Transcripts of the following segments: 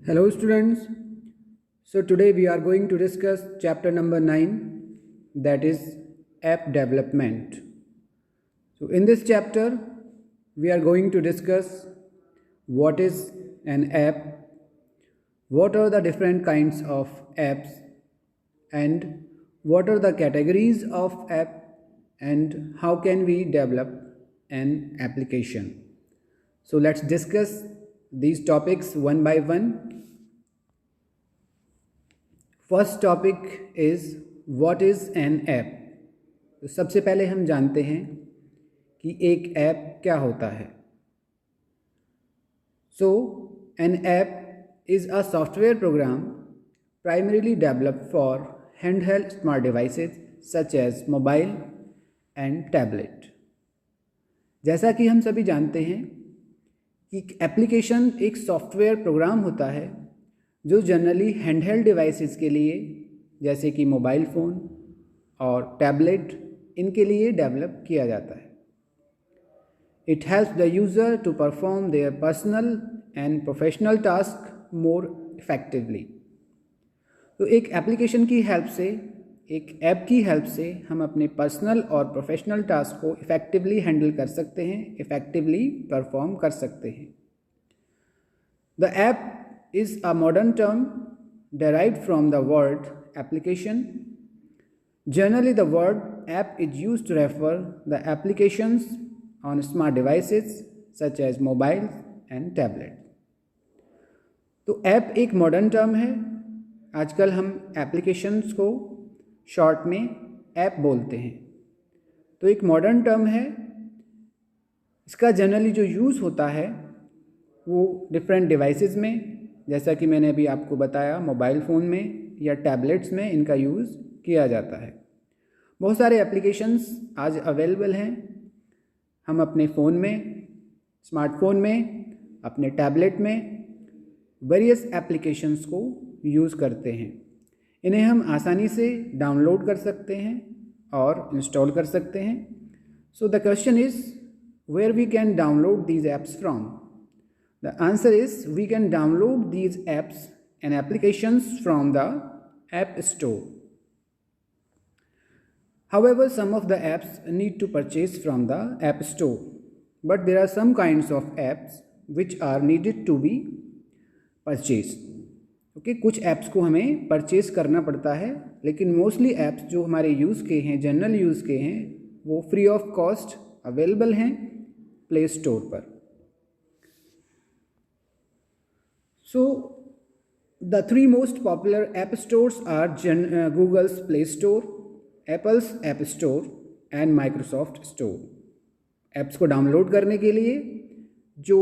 Hello students. So today we are going to discuss chapter number 9, that is app development. So in this chapter we are going to discuss what is an app, what are the different kinds of apps, and what are the categories of app, and how can we develop an application. So let's discuss these topics one by one. First topic is what is N app. तो सबसे पहले हम जानते हैं कि एक app क्या होता है। So an app is a software program primarily developed for handheld smart devices such as mobile and tablet. जैसा कि हम सभी जानते हैं कि एप्लीकेशन एक सॉफ्टवेयर प्रोग्राम होता है जो जनरली हैंडहेल्ड डिवाइसेस के लिए जैसे कि मोबाइल फ़ोन और टैबलेट इनके लिए डेवलप किया जाता है। It helps the user to perform their personal and professional task more effectively. तो एक एप्लीकेशन की हेल्प से, एक ऐप की हेल्प से हम अपने पर्सनल और प्रोफेशनल टास्क को इफ़ेक्टिवली हैंडल कर सकते हैं, इफ़ेक्टिवली परफॉर्म कर सकते हैं। The app is a modern term derived from the word application. Generally, the word app is used to refer the applications on smart devices such as mobile and tablet. तो app एक modern term है। आजकल हम applications को short में app बोलते हैं। तो एक मॉडर्न टर्म है। इसका जनरली जो यूज़ होता है वो डिफरेंट डिवाइसेस में, जैसा कि मैंने अभी आपको बताया, मोबाइल फ़ोन में या टैबलेट्स में इनका यूज़ किया जाता है। बहुत सारे एप्लीकेशंस आज अवेलेबल हैं। हम अपने फ़ोन में, स्मार्टफोन में, अपने टैबलेट में वेरियस एप्लीकेशंस को यूज़ करते हैं। इन्हें हम आसानी से डाउनलोड कर सकते हैं और इंस्टॉल कर सकते हैं। So the question is where we can download these apps from. The answer is we can download these apps and applications from the App Store. However, some of the apps need to purchase from the App Store, but there are some kinds of apps which are needed to be purchased. Okay, कुछ apps को हमें purchase करना पड़ता है, लेकिन mostly apps जो हमारे use के हैं, जनरल यूज़ के हैं, वो फ्री ऑफ कॉस्ट अवेलेबल हैं प्ले स्टोर पर। So, the three most popular app stores are Google's Play Store, Apple's App Store and Microsoft Store. Apps को डाउनलोड करने के लिए जो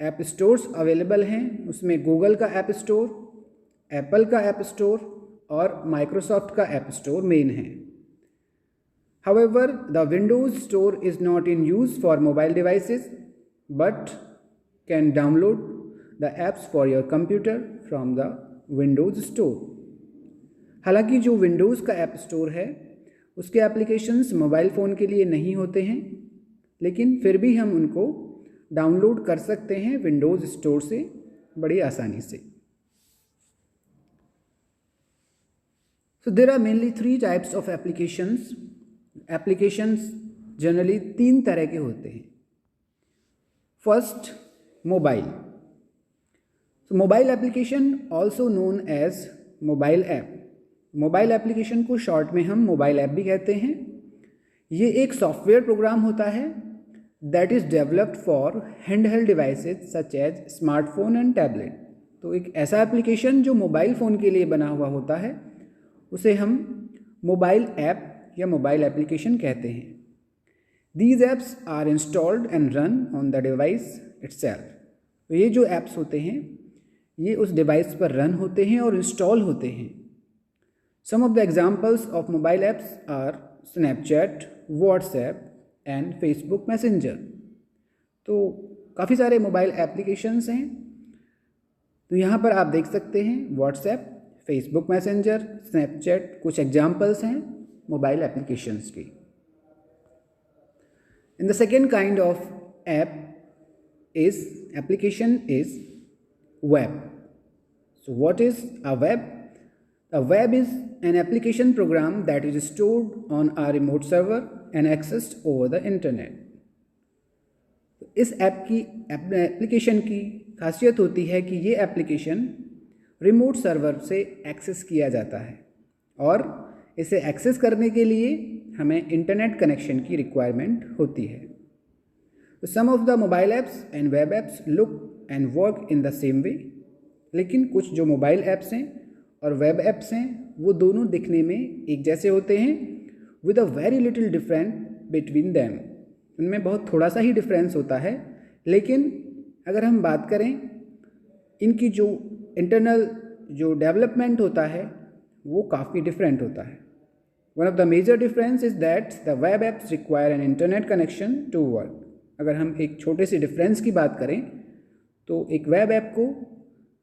ऐप स्टोर्स अवेलेबल हैं उसमें गूगल का ऐप स्टोर, एप्पल का ऐप स्टोर और माइक्रोसॉफ्ट का ऐप स्टोर मेन है। However, the Windows Store is not in use for mobile devices but can download the apps for your computer from the Windows Store. हालांकि जो Windows का app store है उसके applications mobile phone के लिए नहीं होते हैं, लेकिन फिर भी हम उनको डाउनलोड कर सकते हैं विंडोज़ स्टोर से बड़ी आसानी से। So there are mainly three types of applications. Applications generally तीन तरह के होते हैं। First, mobile. So mobile application also known as mobile app. Mobile application को शॉर्ट में हम मोबाइल ऐप भी कहते हैं। ये एक सॉफ्टवेयर प्रोग्राम होता है that is developed for handheld devices such as smartphone and tablet. तो एक ऐसा एप्लीकेशन जो मोबाइल फ़ोन के लिए बना हुआ होता है उसे हम मोबाइल ऐप या मोबाइल एप्लीकेशन कहते हैं। These apps are installed and run on the device itself. तो ये जो ऐप्स होते हैं ये उस डिवाइस पर रन होते हैं और इंस्टॉल होते हैं। Some of the examples of mobile apps are Snapchat, WhatsApp and Facebook Messenger. तो काफ़ी सारे मोबाइल एप्लीकेशंस हैं। तो यहाँ पर आप देख सकते हैं व्हाट्सएप, फेसबुक मैसेंजर, स्नैपचैट कुछ एग्जाम्पल्स हैं मोबाइल एप्लीकेशंस की। In the second kind of app application is web. So what is a web? A web is an application program that is stored on a remote server and accessed over the internet. इस application की खासियत होती है कि ये application remote server से access किया जाता है और इसे एक्सेस करने के लिए हमें इंटरनेट कनेक्शन की रिक्वायरमेंट होती है. तो some of the mobile apps and web apps look and work in the same way. लेकिन कुछ जो मोबाइल ऐप्स हैं और वेब ऐप्स हैं वो दोनों दिखने में एक जैसे होते हैं with a very little different between them. उनमें बहुत थोड़ा सा ही डिफरेंस होता है. लेकिन अगर हम बात करें इनकी जो इंटरनल जो डेवलपमेंट होता है वो काफ़ी डिफरेंट होता है. One of the major difference is that the web apps require an internet connection to work. अगर हम एक छोटे से डिफरेंस की बात करें तो एक वेब ऐप को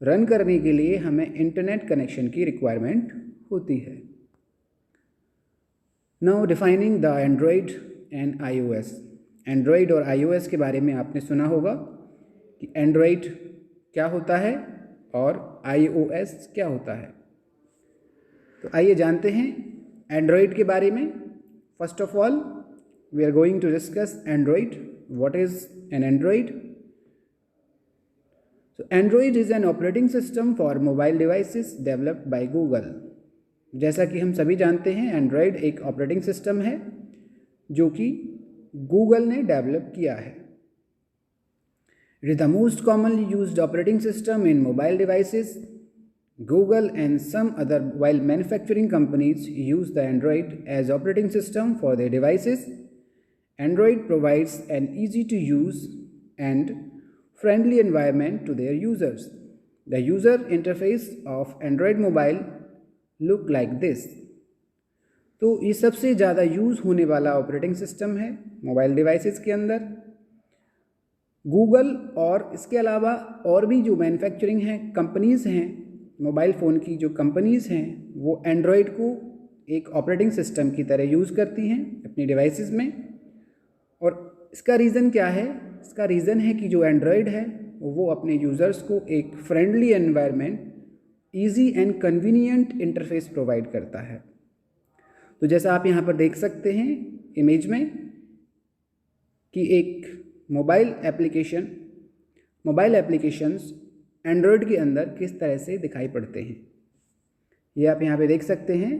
रन करने के लिए हमें इंटरनेट कनेक्शन की रिक्वायरमेंट होती है. Now defining the Android and iOS. Android और iOS के बारे में आपने सुना होगा कि एंड्रॉयड क्या होता है और iOS क्या होता है. तो आइए जानते हैं एंड्रॉयड के बारे में. First of all we are going to discuss Android. What is an Android? So Android is an operating system for mobile devices developed by Google. जैसा कि हम सभी जानते हैं Android एक ऑपरेटिंग सिस्टम है जो कि Google ने डेवलप किया है. It is the most commonly used operating system in mobile devices. Google and some other while manufacturing companies use the Android as operating system for their devices. Android provides an easy to use and friendly environment to their users. The user interface of Android mobile look like this. तो ये सबसे ज़्यादा use होने वाला operating system है mobile devices के अंदर. Google और इसके अलावा और भी जो मैन्युफैक्चरिंग हैं कंपनीज़ हैं, मोबाइल फ़ोन की जो कंपनीज़ हैं वो एंड्रॉयड को एक ऑपरेटिंग सिस्टम की तरह यूज़ करती हैं अपनी डिवाइसेस में. और इसका रीज़न क्या है? इसका रीज़न है कि जो एंड्रॉयड है वो अपने यूज़र्स को एक friendly environment, easy and convenient interface provide करता है. तो जैसा आप यहाँ पर देख सकते हैं इमेज में कि एक मोबाइल एप्लीकेशंस एंड्रॉयड के अंदर किस तरह से दिखाई पड़ते हैं. ये आप यहाँ पे देख सकते हैं.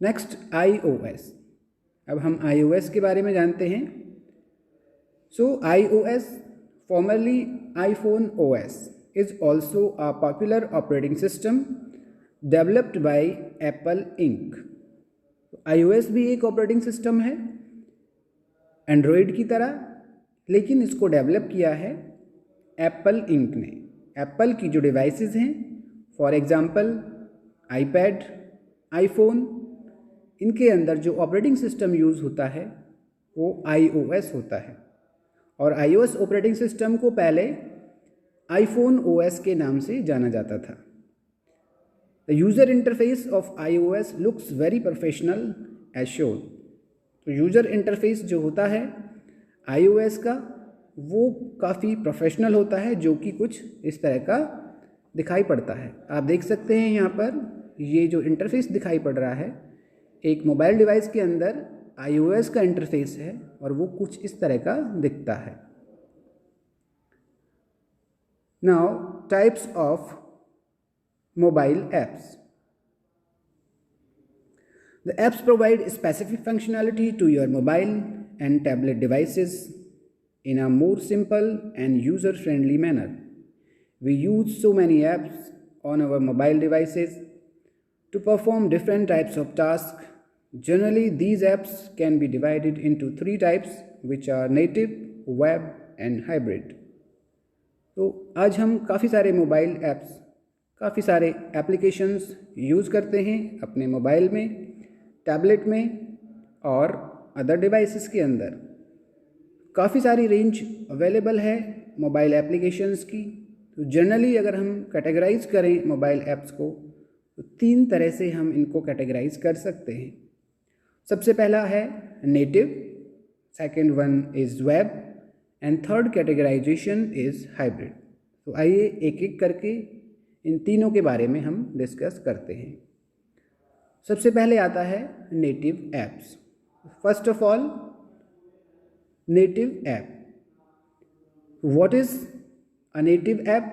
Next iOS. अब हम iOS के बारे में जानते हैं. सो iOS formerly iPhone OS is also a popular operating system developed by Apple Inc. iOS भी एक ऑपरेटिंग सिस्टम है एंड्रॉयड की तरह, लेकिन इसको डेवलप किया है एप्पल इंक ने. एप्पल की जो डिवाइसेस हैं फॉर एग्जांपल आईपैड, आईफोन, इनके अंदर जो ऑपरेटिंग सिस्टम यूज़ होता है वो iOS होता है. और iOS ऑपरेटिंग सिस्टम को पहले आईफोन OS के नाम से जाना जाता था. The user interface of iOS looks very professional as shown. तो यूज़र इंटरफेस जो होता है iOS का वो काफ़ी प्रोफेशनल होता है, जो कि कुछ इस तरह का दिखाई पड़ता है. आप देख सकते हैं यहाँ पर ये जो इंटरफेस दिखाई पड़ रहा है एक मोबाइल डिवाइस के अंदर iOS का इंटरफेस है और वो कुछ इस तरह का दिखता है. Now types of mobile apps. The apps provide specific functionality to your mobile and tablet devices in a more simple and user-friendly manner. We use so many apps on our mobile devices to perform different types of tasks. Generally, these apps can be divided into three types, which are native, web and hybrid. तो आज हम काफ़ी सारे mobile apps, काफ़ी सारे applications use करते हैं अपने मोबाइल में, टैबलेट में और अदर डिवाइसेस के अंदर. काफ़ी सारी रेंज अवेलेबल है मोबाइल एप्लीकेशंस की. तो जनरली अगर हम कैटेगराइज करें मोबाइल ऐप्स को तो तीन तरह से हम इनको कैटेगराइज कर सकते हैं. सबसे पहला है native, second one is web and third categorization is hybrid. तो आइए एक एक करके इन तीनों के बारे में हम डिस्कस करते हैं। सबसे पहले आता है native apps. First of all, native app. What is a native app?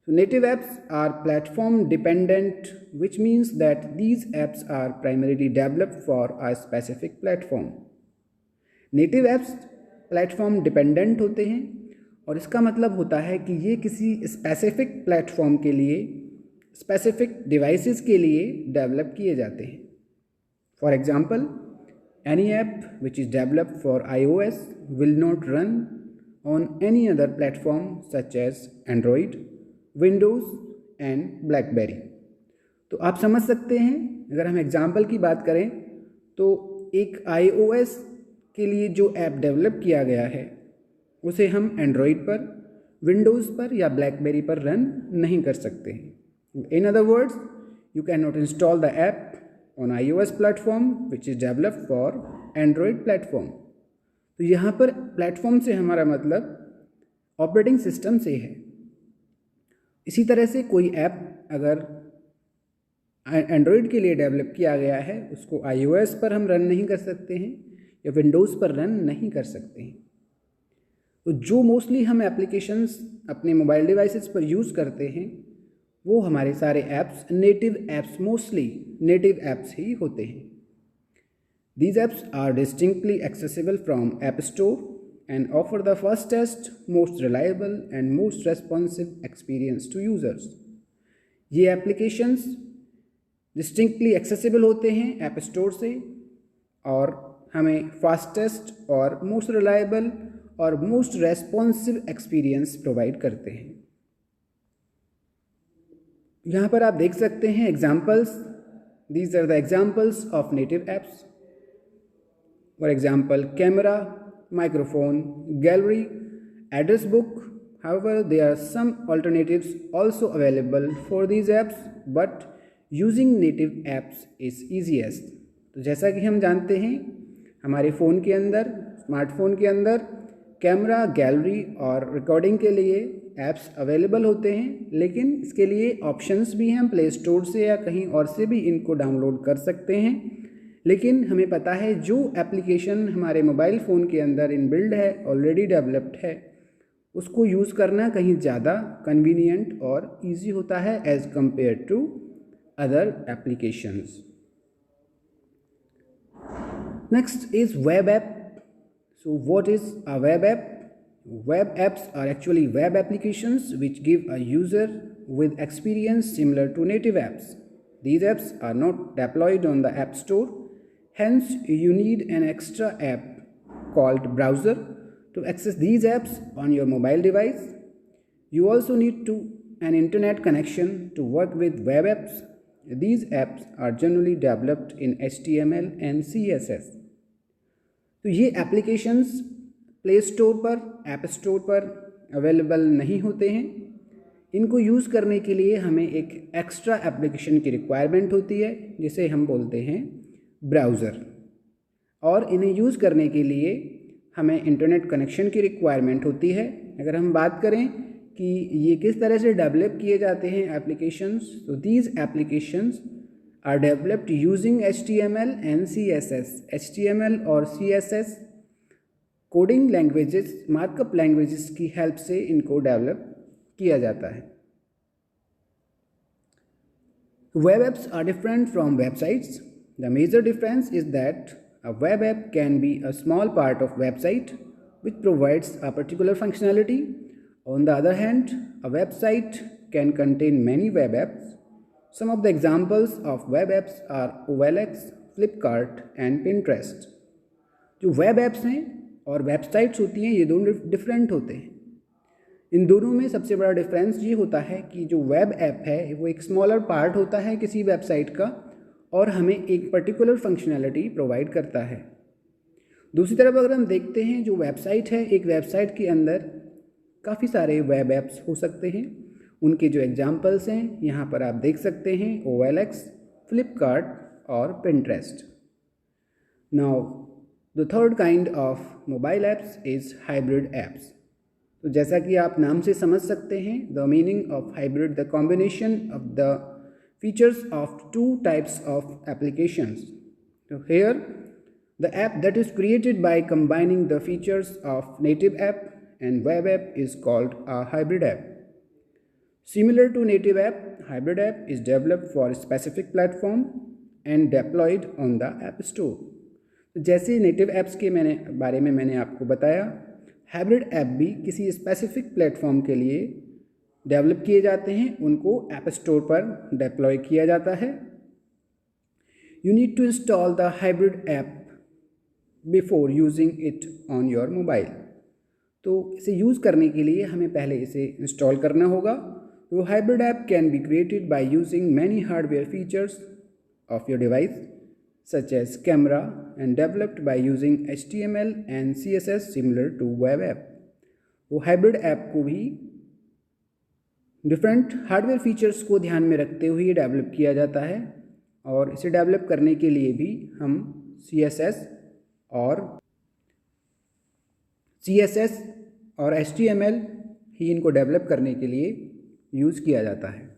So native apps are platform dependent, which means that these apps are primarily developed for a specific platform. Native apps platform dependent होते हैं और इसका मतलब होता है कि ये किसी specific platform के लिए, specific devices के लिए develop किए जाते हैं. For example, any app which is developed for iOS will not run on any other platform such as Android, Windows and blackberry. तो आप समझ सकते हैं, अगर हम एग्जाम्पल की बात करें तो एक iOS के लिए जो ऐप डेवलप किया गया है उसे हम एंड्रॉयड पर, विंडोज़ पर या ब्लैकबेरी पर रन नहीं कर सकते हैं। In other words, you can not install the app on iOS platform which is developed for Android platform. तो यहाँ पर प्लेटफॉर्म से हमारा मतलब ऑपरेटिंग सिस्टम से है। इसी तरह से कोई ऐप अगर एंड्रॉयड के लिए डेवलप किया गया है उसको iOS पर हम रन नहीं कर सकते हैं या विंडोज़ पर रन नहीं कर सकते हैं। तो जो मोस्टली हम एप्लीकेशंस अपने मोबाइल डिवाइसेस पर यूज़ करते हैं वो हमारे सारे apps native apps, mostly native apps ही होते हैं। These apps are distinctly accessible from app store and offer the fastest, most reliable and most responsive experience to users. ये एप्लीकेशंस डिस्टिंक्टली एक्सेसिबल होते हैं ऐप स्टोर से और हमें fastest और मोस्ट रिलायबल और मोस्ट रेस्पॉन्सिव एक्सपीरियंस प्रोवाइड करते हैं। यहाँ पर आप देख सकते हैं examples. These are the examples of native apps. For example, camera, microphone, gallery, address book. However, there are some alternatives also available for these apps, but using native apps is easiest. तो जैसा कि हम जानते हैं हमारे phone के अंदर, smartphone के अंदर कैमरा, गैलरी और रिकॉर्डिंग के लिए ऐप्स अवेलेबल होते हैं, लेकिन इसके लिए ऑप्शंस भी हैं। हम प्ले स्टोर से या कहीं और से भी इनको डाउनलोड कर सकते हैं। लेकिन हमें पता है जो एप्लीकेशन हमारे मोबाइल फ़ोन के अंदर इनबिल्ड है, ऑलरेडी डेवलप्ड है, उसको यूज़ करना कहीं ज़्यादा कन्वीनियंट और इजी होता है as compare to other applications. Next is web app. So what is a web app? Web apps are actually web applications which give a user with experience similar to native apps. These apps are not deployed on the App Store. Hence, you need an extra app called browser to access these apps on your mobile device. You also need an internet connection to work with web apps. These apps are generally developed in HTML and CSS. तो ये applications play store पर, app store पर available नहीं होते हैं। इनको use करने के लिए हमें एक एक्स्ट्रा एप्लीकेशन की रिक्वायरमेंट होती है जिसे हम बोलते हैं ब्राउज़र, और इन्हें यूज़ करने के लिए हमें इंटरनेट कनेक्शन की रिक्वायरमेंट होती है। अगर हम बात करें कि ये किस तरह से डेवलप किए जाते हैं एप्लीकेशंस, तो these applications are developed using HTML and CSS। HTML और CSS coding languages, markup languages की हेल्प से इनको डेवलप किया जाता है। Web apps are different from websites. The major difference is that a web app can be a small part of website which provides a particular functionality. On the other hand, a website can contain many web apps. Some of the examples of web apps are OLX, Flipkart and Pinterest. जो web apps हैं और websites होती हैं, ये दोनों different होते हैं। इन दोनों में सबसे बड़ा डिफरेंस ये होता है कि जो वेब ऐप है वो एक स्मॉलर पार्ट होता है किसी वेबसाइट का और हमें एक पर्टिकुलर फंक्शनैलिटी प्रोवाइड करता है। दूसरी तरफ अगर हम देखते हैं जो वेबसाइट है, एक वेबसाइट के अंदर काफ़ी सारे वेब ऐप्स हो सकते हैं। उनके जो एग्जांपल्स हैं यहाँ पर आप देख सकते हैं, OLX, फ्लिपकार्ट और Pinterest. Now The third kind of mobile apps is hybrid apps. तो जैसा कि आप नाम से समझ सकते हैं, the meaning of hybrid, the combination of the features of two types of applications. So here, the app that is created by combining the features of native app and web app is called a hybrid app. Similar to native app, hybrid app is developed for a specific platform and deployed on the App Store. तो जैसे native apps के बारे में मैंने आपको बताया, hybrid app भी किसी स्पेसिफिक प्लेटफॉर्म के लिए डेवलप किए जाते हैं, उनको ऐप स्टोर पर डिप्लॉय किया जाता है. You need to install the hybrid app before using it on your mobile. तो इसे यूज़ करने के लिए हमें पहले इसे इंस्टॉल करना होगा. तो hybrid app can be created by using many hardware features of your device such as camera and developed by using HTML and CSS similar to web app. वो हाइब्रिड ऐप को भी डिफरेंट हार्डवेयर फीचर्स को ध्यान में रखते हुए develop किया जाता है, और इसे डेवलप करने के लिए भी हम CSS और HTML ही इनको डेवलप करने के लिए यूज़ किया जाता है.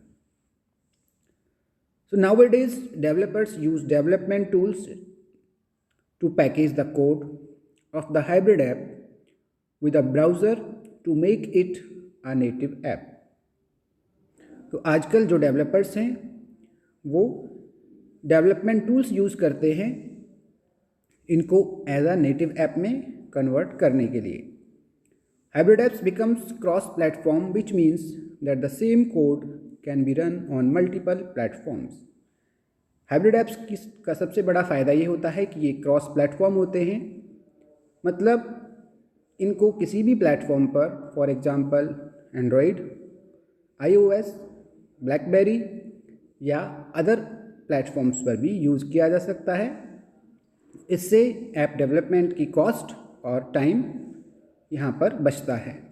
So nowadays, developers use development tools to package the code of the hybrid app with a browser to make it a native app. तो आजकल जो डेवलपर्स हैं वो डेवलपमेंट टूल्स यूज़ करते हैं इनको एज अ नेटिव ऐप में convert करने के लिए. Hybrid apps becomes cross-platform, which means that the same code can be run on multiple platforms. Hybrid apps का सबसे बड़ा फ़ायदा ये होता है कि ये क्रॉस प्लेटफॉर्म होते हैं, मतलब इनको किसी भी प्लेटफॉर्म पर, for example Android, iOS, BlackBerry या अदर प्लेटफॉर्म्स पर भी यूज़ किया जा सकता है. इससे ऐप डेवलपमेंट की कॉस्ट और टाइम यहाँ पर बचता है.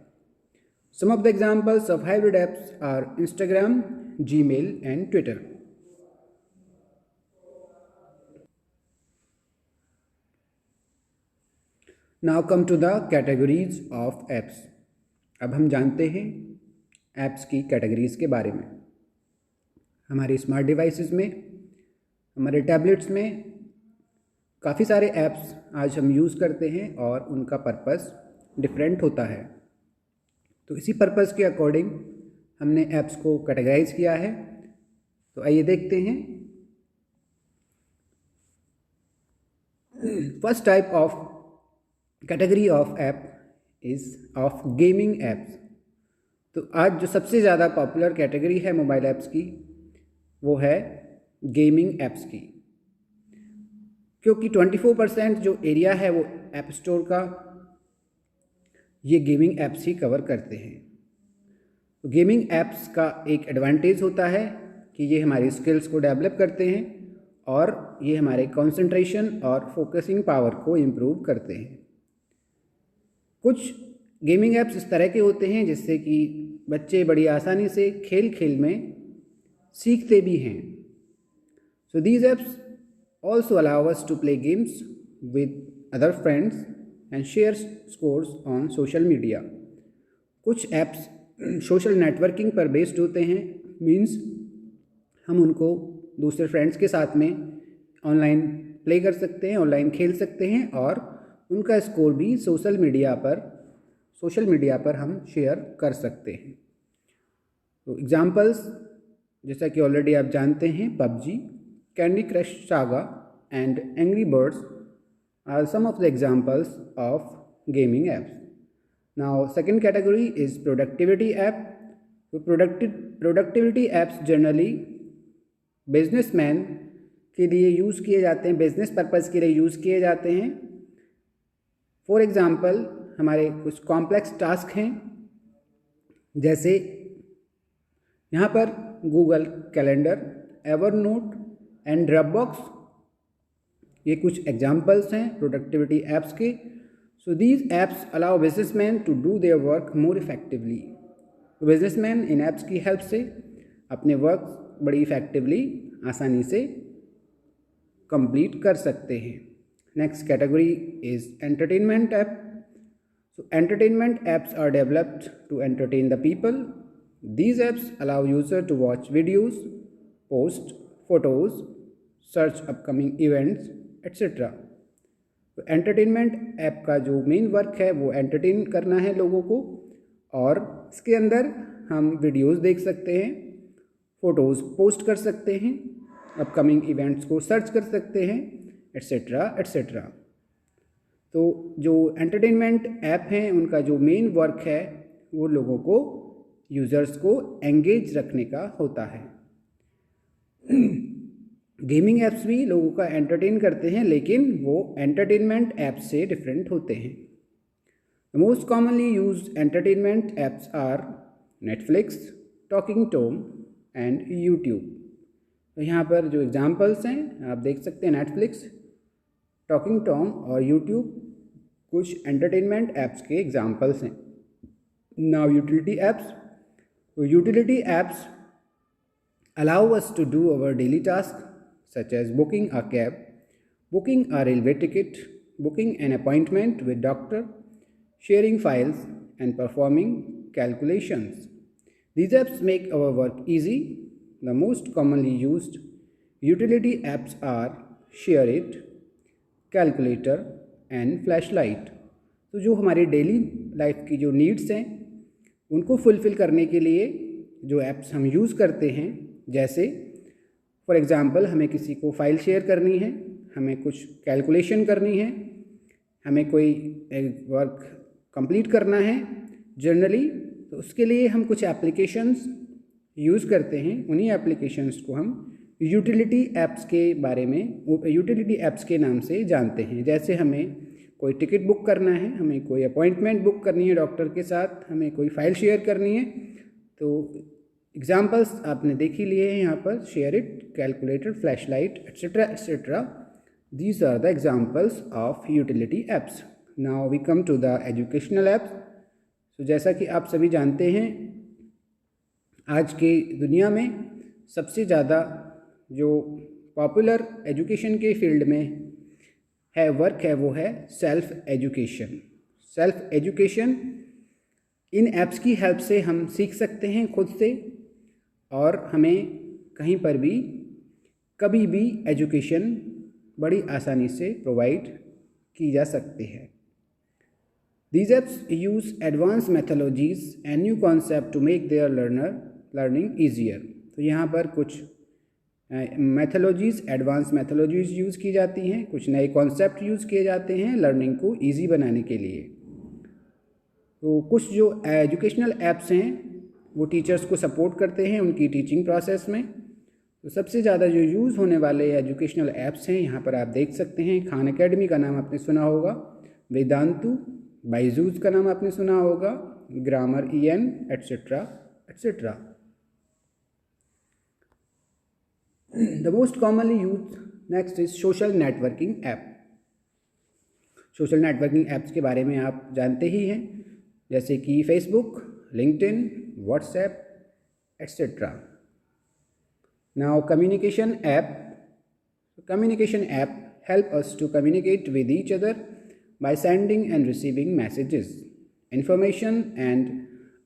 Some of the examples of hybrid apps are Instagram, Gmail and Twitter. Now come to the categories of apps. अब हम जानते हैं ऐप्स की कैटेगरीज के बारे में. हमारे स्मार्ट डिवाइसेस में, हमारे टैबलेट्स में काफ़ी सारे ऐप्स आज हम यूज़ करते हैं और उनका पर्पस डिफरेंट होता है. तो इसी पर्पस के अकॉर्डिंग हमने ऐप्स को कैटेगराइज किया है. तो आइए देखते हैं. First type of category of app is of gaming apps. तो आज जो सबसे ज़्यादा पॉपुलर कैटेगरी है मोबाइल ऐप्स की वो है गेमिंग ऐप्स की, क्योंकि 24% जो एरिया है वो ऐप स्टोर का ये गेमिंग ऐप्स ही कवर करते हैं. तो गेमिंग ऐप्स का एक एडवांटेज होता है कि ये हमारी स्किल्स को डेवलप करते हैं और ये हमारे कंसंट्रेशन और फोकसिंग पावर को इम्प्रूव करते हैं. कुछ गेमिंग ऐप्स इस तरह के होते हैं जिससे कि बच्चे बड़ी आसानी से खेल खेल में सीखते भी हैं. So these apps also allow us to play games with other friends and share scores on social media. कुछ ऐप्स सोशल नेटवर्किंग पर बेस्ड होते हैं, मीन्स हम उनको दूसरे फ्रेंड्स के साथ में ऑनलाइन प्ले कर सकते हैं, ऑनलाइन खेल सकते हैं और उनका स्कोर भी सोशल मीडिया पर हम शेयर कर सकते हैं. तो एग्जांपल्स जैसा कि ऑलरेडी आप जानते हैं, PUBG, Candy Crush Saga and Angry Birds are some of the examples of gaming apps. Now second category is productivity app. तो प्रोडक्टिविटी ऐप्स जनरली बिजनेसमैन के लिए यूज़ किए जाते हैं, बिजनेस पर्पज़ के लिए यूज़ किए जाते हैं. फॉर एग्ज़ाम्पल हमारे कुछ कॉम्प्लेक्स टास्क हैं, जैसे यहाँ पर Google Calendar, Evernote and Dropbox, ये कुछ एग्जाम्पल्स हैं प्रोडक्टिविटी ऐप्स के. So these apps allow businessman to do their work more effectively. तो बिजनेसमैन इन ऐप्स की हेल्प से अपने वर्क बड़ी इफेक्टिवली आसानी से कंप्लीट कर सकते हैं. Next category is entertainment app. So entertainment apps are developed to entertain the people. These apps allow user to watch videos, post photos, search upcoming events, etc. तो entertainment app का जो main work है वो entertain करना है लोगों को, और इसके अंदर हम वीडियोस देख सकते हैं, फ़ोटोज़ पोस्ट कर सकते हैं, अपकमिंग इवेंट्स को सर्च कर सकते हैं, एट्सेट्रा एट्सेट्रा। तो जो एंटरटेनमेंट ऐप हैं उनका जो मेन वर्क है वो लोगों को, यूज़र्स को एंगेज रखने का होता है। गेमिंग ऐप्स भी लोगों का एंटरटेन करते हैं, लेकिन वो एंटरटेनमेंट ऐप्स से डिफरेंट होते हैं। The most commonly used entertainment apps are Netflix, talking Tom and YouTube. तो यहाँ पर जो एग्जांपल्स हैं आप देख सकते हैं, नेटफ्लिक्स, टॉकिंग टॉम और यूट्यूब कुछ एंटरटेनमेंट ऐप्स के एग्जांपल्स हैं। Now utility apps. तो utility apps allow us to do our daily tasks such as booking a cab, booking a railway ticket, booking an appointment with doctor, sharing files and performing calculations. These apps make our work easy. The most commonly used utility apps are ShareIt, Calculator and Flashlight. तो जो हमारी daily life की जो needs हैं उनको fulfil करने के लिए जो ऐप्स हम यूज़ करते हैं, जैसे फॉर एग्ज़ाम्पल हमें किसी को फाइल शेयर करनी है, हमें कुछ कैलकुलेशन करनी है, हमें कोई वर्क कंप्लीट करना है जनरली, तो उसके लिए हम कुछ एप्लीकेशंस यूज़ करते हैं। उन्हीं एप्लीकेशंस को हम यूटिलिटी ऐप्स के बारे में, यूटिलिटी ऐप्स के नाम से जानते हैं। जैसे हमें कोई टिकट बुक करना है, हमें कोई अपॉइंटमेंट बुक करनी है डॉक्टर के साथ, हमें कोई फाइल शेयर करनी है, तो एग्जाम्पल्स आपने देख ही लिए हैं यहाँ पर, ShareIt, calculator, flashlight etcetera etcetera. These are the examples of utility apps. Now we come to the educational apps. तो जैसा कि आप सभी जानते हैं, आज की दुनिया में सबसे ज़्यादा जो पॉपुलर एजुकेशन के फील्ड में है वर्क है वो है self education. Self education in apps की हेल्प से हम सीख सकते हैं खुद से, और हमें कहीं पर भी कभी भी एजुकेशन बड़ी आसानी से प्रोवाइड की जा सकती है। These apps use advanced methodologies and new concept to make their learning easier. तो यहाँ पर कुछ मैथोलॉजीज़, एडवांस मैथोलॉजीज़ यूज़ की जाती हैं, कुछ नए कॉन्सेप्ट यूज़ किए जाते हैं लर्निंग को ईजी बनाने के लिए। तो कुछ जो एजुकेशनल ऐप्स हैं वो टीचर्स को सपोर्ट करते हैं उनकी टीचिंग प्रोसेस में। तो सबसे ज़्यादा जो यूज़ होने वाले एजुकेशनल ऐप्स हैं यहाँ पर आप देख सकते हैं, खान एकेडमी का नाम आपने सुना होगा, वेदांतु, बाइजूस का नाम आपने सुना होगा, grammar EN etcetera etcetera. The most commonly use next is social networking app. Social networking apps के बारे में आप जानते ही हैं, जैसे कि Facebook, LinkedIn, WhatsApp etcetera. Now communication app. Communication app help us to communicate with each other by sending and receiving messages, information and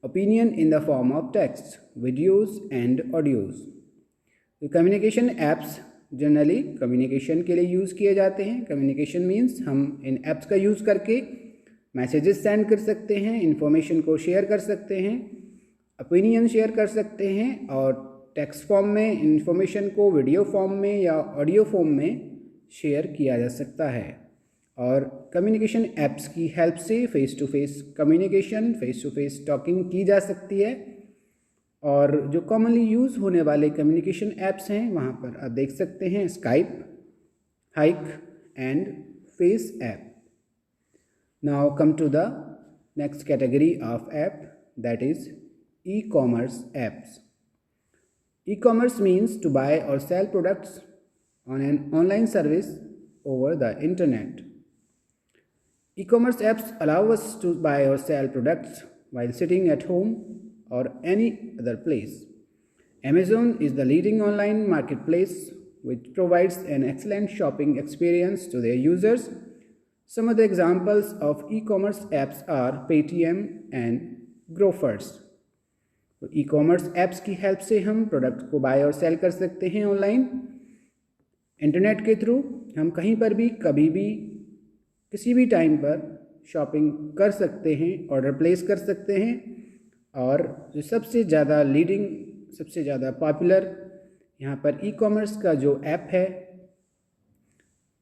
opinion in the form of text, videos and audios. तो communication apps generally communication के लिए use किए जाते हैं। Communication means हम इन apps का use करके messages send कर सकते हैं, इन्फॉर्मेशन को शेयर कर सकते हैं, ओपिनियन शेयर कर सकते हैं, और टेक्स्ट फॉर्म में इन्फॉर्मेशन को वीडियो फॉर्म में या ऑडियो फॉर्म में शेयर किया जा सकता है। और कम्युनिकेशन ऐप्स की हेल्प से face to face communication, face to face talking की जा सकती है। और जो कॉमनली यूज़ होने वाले कम्युनिकेशन ऐप्स हैं वहाँ पर आप देख सकते हैं, Skype, Hike and FaceApp. Now come to the next category of app, that is e-commerce apps. E-commerce means to buy or sell products on an online service over the internet. E-commerce apps allow us to buy or sell products while sitting at home or any other place. Amazon is the leading online marketplace which provides an excellent shopping experience to their users. Some of the examples of e-commerce apps are Paytm and Grofers. तो e-commerce apps की help से हम product को bye और cell कर सकते हैं online. Internet के थ्रू हम कहीं पर भी कभी भी किसी भी टाइम पर शॉपिंग कर सकते हैं, ऑर्डर प्लेस कर सकते हैं। और जो सबसे ज़्यादा लीडिंग, सबसे ज़्यादा पॉपुलर यहाँ पर ई कॉमर्स का जो ऐप है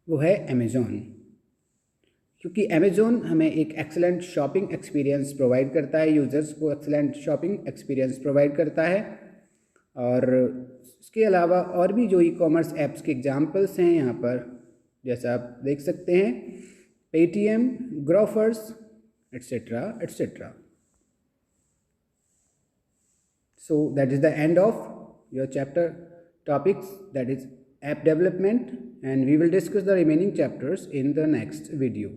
वो है अमेज़ॉन, क्योंकि अमेज़ॉन हमें एक एक्सेलेंट शॉपिंग एक्सपीरियंस प्रोवाइड करता है, यूज़र्स को एक्सेलेंट शॉपिंग एक्सपीरियंस प्रोवाइड करता है। और इसके अलावा और भी जो ई कॉमर्स ऐप्स के एग्जांपल्स हैं यहाँ पर, जैसा आप देख सकते हैं, Paytm, Grofers, etcetera etcetera. So that is the end of your chapter topics, that is app development, and we will discuss the remaining chapters in the next video.